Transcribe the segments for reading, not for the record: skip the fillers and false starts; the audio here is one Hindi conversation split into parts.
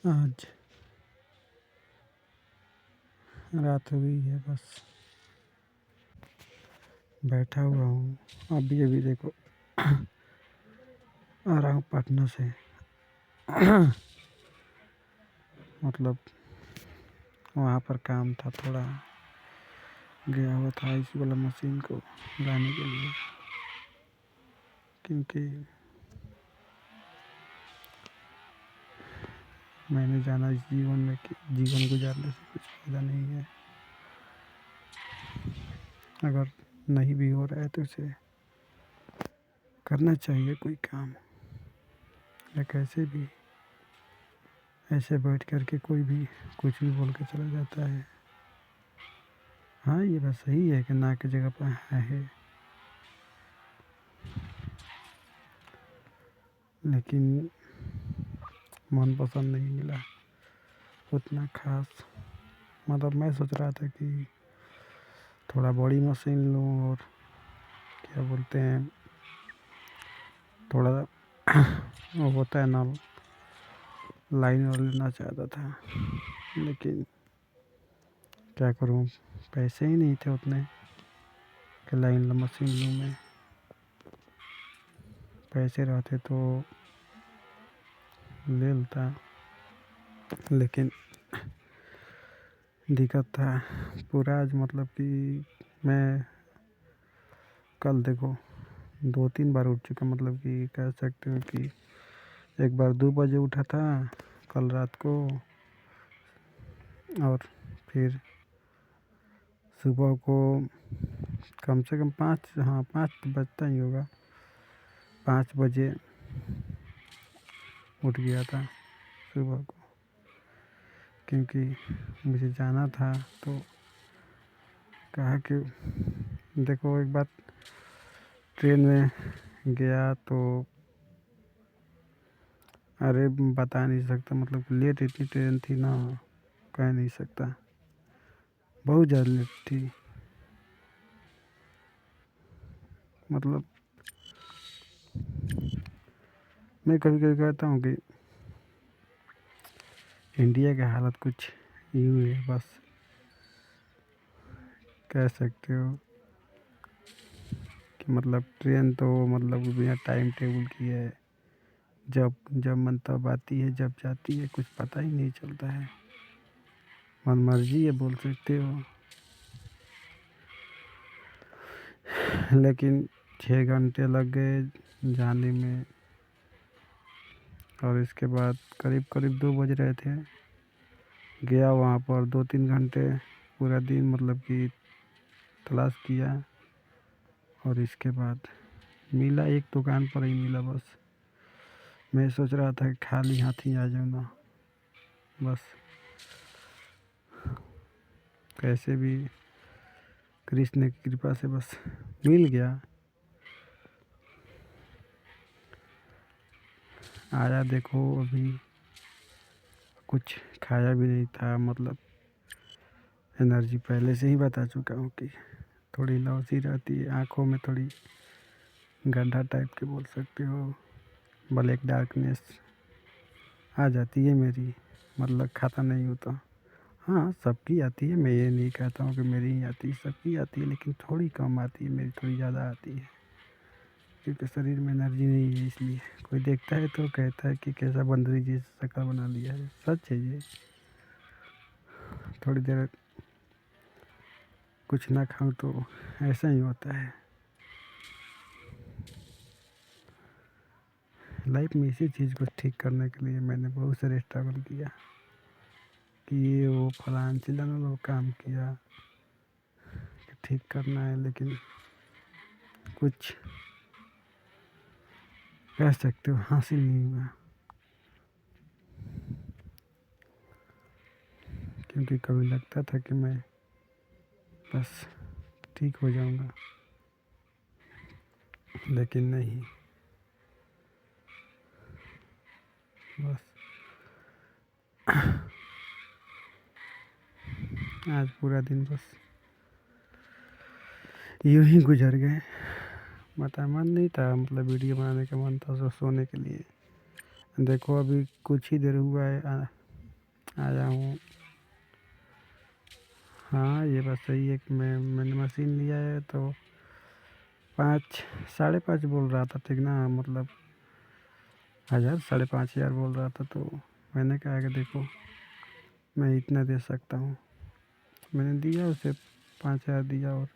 आज रात हो गई है, बस बैठा हुआ हूँ। अभी अभी देखो आ रहा हूँ पटना से। मतलब वहाँ पर काम था, थोड़ा गया हुआ था इसी वाला मशीन को लाने के लिए, क्योंकि मैंने जाना इस जीवन में कि जीवन गुजारने से कुछ फ़ायदा नहीं है। अगर नहीं भी हो रहा है तो इसे करना चाहिए कोई काम, या कैसे भी ऐसे बैठ कर के कोई भी कुछ भी बोल के चला जाता है। हाँ, ये बात सही है कि ना की जगह पर है, लेकिन मनपसंद नहीं मिला उतना खास। मतलब मैं सोच रहा था कि थोड़ा बड़ी मशीन लूँ, और क्या बोलते हैं, थोड़ा वो होता है ना, लाइन और लेना चाहता था, लेकिन क्या करूँ, पैसे ही नहीं थे उतने कि लाइन मशीन लूँ मैं। पैसे रहते तो ले लेता, लेकिन दिक्कत था पूरा। आज मतलब कि मैं कल देखो 2-3 बार उठ चुका, मतलब कि कह सकते हो कि एक बार 2 बजे उठा था कल रात को, और फिर सुबह को कम से कम 5 तो बजता ही होगा, 5 बजे उठ गया था सुबह को, क्योंकि मुझे जाना था। तो कहा कि देखो, एक बार ट्रेन में गया तो अरे बता नहीं सकता, मतलब लेट इतनी ट्रेन थी ना, कह नहीं सकता, बहुत ज़्यादा लेट थी। मतलब मैं कभी कभी कहता हूँ कि इंडिया की हालत कुछ यूँ है, बस कह सकते हो कि मतलब ट्रेन तो मतलब बिना टाइम टेबल की है, जब जब मन तब आती है, जब जाती है कुछ पता ही नहीं चलता है, मन मर्जी है बोल सकते हो। लेकिन 6 घंटे लग गए जाने में, और इसके बाद करीब करीब 2 बज रहे थे। गया वहाँ पर 2-3 घंटे पूरा दिन मतलब कि तलाश किया, और इसके बाद मिला एक दुकान पर ही मिला बस। मैं सोच रहा था कि खाली हाथ ही आ जाऊँ ना, बस कैसे भी कृष्ण की कृपा से बस मिल गया। आया देखो, अभी कुछ खाया भी नहीं था, मतलब एनर्जी पहले से ही बता चुका हूँ कि थोड़ी लौसी रहती है, आँखों में थोड़ी गड्ढा टाइप के बोल सकते हो, ब्लैक डार्कनेस आ जाती है मेरी, मतलब खाता नहीं हूँ तो। हाँ, सबकी आती है, मैं ये नहीं कहता हूँ कि मेरी ही आती है, सबकी आती है, लेकिन थोड़ी कम आती है, मेरी थोड़ी ज़्यादा आती है, क्योंकि शरीर में एनर्जी नहीं है। इसलिए कोई देखता है तो कहता है कि कैसा बंदरी जैसा शक्ल बना लिया है, सच है ये। थोड़ी देर कुछ ना खाऊं तो ऐसा ही होता है। लाइफ में इसी चीज़ को ठीक करने के लिए मैंने बहुत सारे स्ट्रगल किया, कि ये वो फलान चिल्लाना लोग काम किया कि ठीक करना है, लेकिन कुछ कह सकते हो हासिल नहीं हुआ, क्योंकि कभी लगता था कि मैं बस ठीक हो जाऊंगा, लेकिन नहीं, बस आज पूरा दिन बस यूं ही गुजर गए। बता मन नहीं था, मतलब वीडियो बनाने का मन था, सोने के लिए। देखो अभी कुछ ही देर हुआ है आया हूँ। हाँ ये बात सही है कि मैंने मशीन लिया है तो 5 5.5 बोल रहा था, ठीक ना, मतलब 1000 5,500 बोल रहा था। तो मैंने कहा कि देखो मैं इतना दे सकता हूँ। मैंने दिया उसे 5,000 दिया। और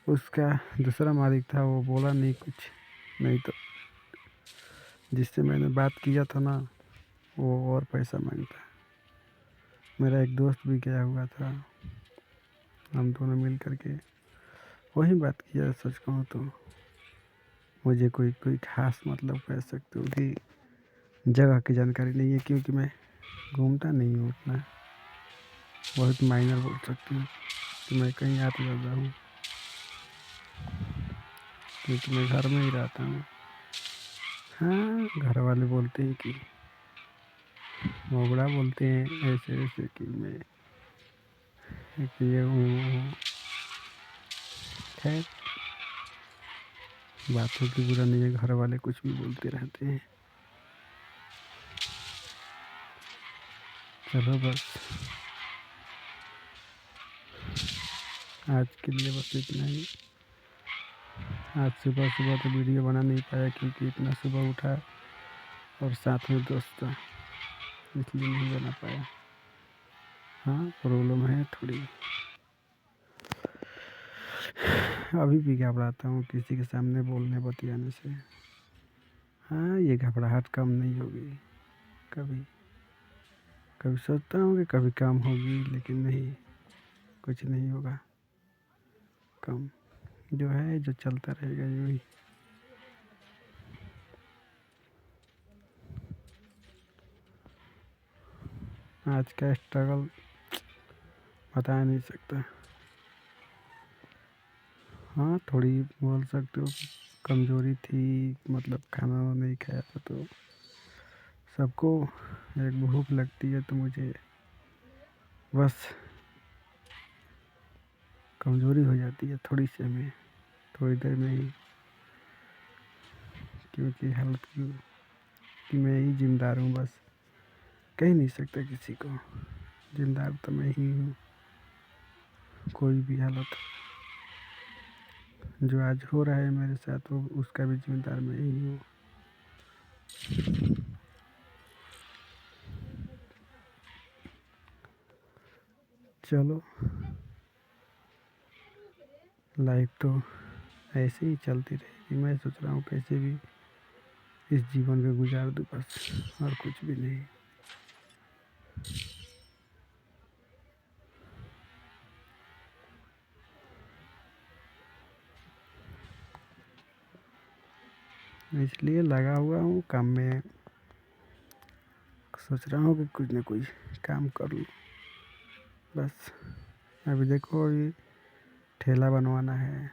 उसका दूसरा मालिक था, वो बोला नहीं कुछ। नहीं तो जिससे मैंने बात किया था ना, वो और पैसा मांगता। मेरा एक दोस्त भी गया हुआ था, हम दोनों मिल करके वही बात किया। सच कहूँ तो मुझे कोई कोई खास मतलब कह सकते हो कि जगह की जानकारी नहीं है, क्योंकि मैं घूमता नहीं हूँ उतना। बहुत माइनर बोल सकती हूँ कि मैं कहीं आता जाता हूँ, क्योंकि मैं घर में ही रहता हूँ। हाँ घर वाले बोलते हैं कि मोगड़ा बोलते हैं ऐसे ऐसे कि मैं कि ये हूँ। खैर बातों की बुरा नहीं है, घर वाले कुछ भी बोलते रहते हैं। चलो बस आज के लिए बस इतना ही। आज सुबह सुबह तो वीडियो बना नहीं पाया, क्योंकि इतना सुबह उठा और साथ में दोस्त था, इसलिए नहीं बना पाया। हाँ प्रॉब्लम है थोड़ी। अभी भी घबराता हूँ किसी के सामने बोलने बतियाने से। हाँ ये घबराहट कम नहीं होगी। कभी कभी सोचता हूँ कि कभी कम होगी, लेकिन नहीं, कुछ नहीं होगा कम। जो है जो चलता रहेगा यूँ ही। आज का स्ट्रगल बता नहीं सकता। हाँ थोड़ी बोल सकते हो कमज़ोरी थी, मतलब खाना नहीं खाया था। तो सबको एक भूख लगती है, तो मुझे बस कमज़ोरी हो जाती है थोड़ी सी में, थोड़ी देर में ही। क्योंकि हालत की मैं ही ज़िम्मेदार हूँ, बस कह नहीं सकता किसी को। ज़िम्मेदार तो मैं ही हूँ। कोई भी हालत जो आज हो रहा है मेरे साथ, वो उसका भी ज़िम्मेदार मैं ही हूँ। चलो लाइफ तो ऐसे ही चलती रहेगी। मैं सोच रहा हूँ कैसे भी इस जीवन को गुजार दूँ बस, और कुछ भी नहीं। इसलिए लगा हुआ हूँ काम में। सोच रहा हूँ कि कुछ ना कुछ काम कर लूँ बस। अभी देखो अभी ठेला बनवाना है।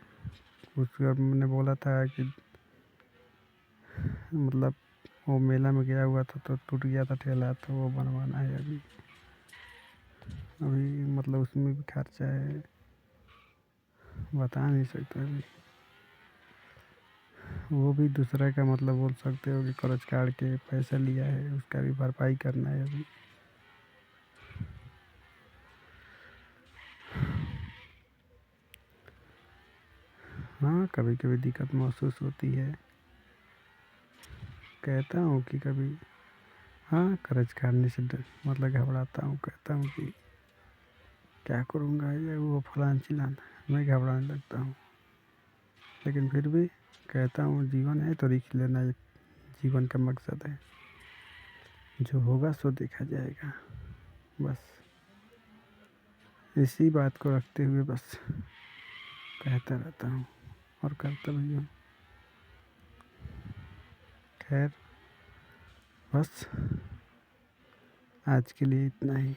उसका मैंने बोला था कि मतलब वो मेला में गया हुआ था तो टूट गया था ठेला, तो वो बनवाना है अभी। अभी मतलब उसमें भी खर्चा है, बता नहीं सकता अभी। वो भी दूसरा का मतलब बोल सकते हो कि कर्ज काट के पैसा लिया है, उसका भी भरपाई करना है अभी। हाँ कभी कभी दिक्कत महसूस होती है। कहता हूँ कि कभी हाँ कर्ज काटने से मतलब घबराता हूँ। कहता हूँ कि क्या करूँगा, ये वो फलान चिलान, मैं घबराने लगता हूँ। लेकिन फिर भी कहता हूँ जीवन है तो रिस्क लेना एक जीवन का मकसद है। जो होगा सो देखा जाएगा। बस इसी बात को रखते हुए बस कहता रहता हूँ और करता भी हूँ। खैर बस आज के लिए इतना ही।